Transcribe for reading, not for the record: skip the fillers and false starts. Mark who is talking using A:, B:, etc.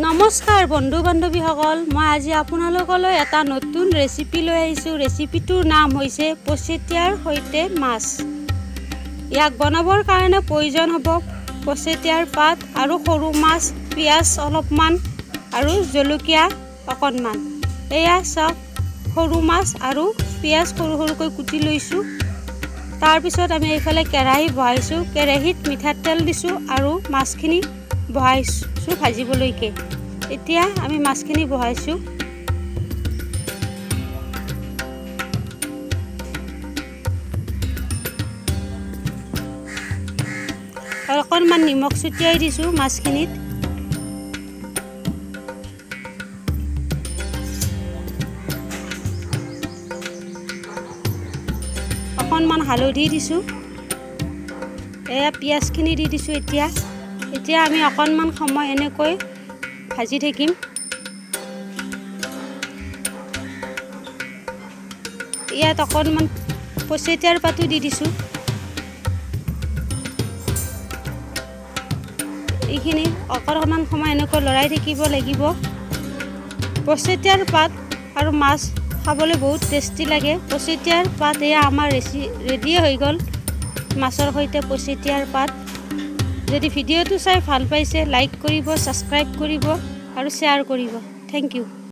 A: নমস্কাৰ বন্ধু বান্ধৱীসকল, মই আজি আপোনালোকলৈ এটা নতুন ৰেচিপি লৈ আহিছোঁ। ৰেচিপিটোৰ নাম হৈছে পচেতিয়াৰ সৈতে মাছ। ইয়াক বনাবৰ কাৰণে প্ৰয়োজন হ'ব পচেতিয়াৰ পাত আৰু সৰু মাছ, পিঁয়াজ অলপমান আৰু জলকীয়া অকণমান। এয়া চাওক, সৰু মাছ আৰু পিঁয়াজ সৰু সৰুকৈ কুটি লৈছোঁ। তাৰপিছত আমি এইফালে কেৰাহী বহাইছোঁ। কেৰাহীত মিঠাতেল দিছোঁ আৰু মাছখিনি বহাইছোঁ ভাজিবলৈকে। এতিয়া আমি মাছখিনি বহাইছোঁ। অকণমান নিমখ ছটিয়াই দিছোঁ মাছখিনিত। অকণমান হালধি দিছোঁ। এয়া পিঁয়াজখিনি দি দিছোঁ। এতিয়া আমি অকণমান সময় এনেকৈ ভাজি থাকিম। ইয়াত অকণমান পচেতিয়াৰ পাতো দি দিছোঁ। এইখিনি অকণমান সময় এনেকৈ লৰাই থাকিব লাগিব। পচেতিয়াৰ পাত আৰু মাছ খাবলৈ বহুত টেষ্টি লাগে। পচেতিয়াৰ পাত এয়া আমাৰ ৰেডিয়ে হৈ গ'ল, মাছৰ সৈতে পচেতিয়াৰ পাত। যদি ভিডিঅ'টো চাই ভাল পাইছে, লাইক কৰিব, ছাবস্ক্ৰাইব কৰিব আৰু শ্বেয়াৰ কৰিব। Thank U.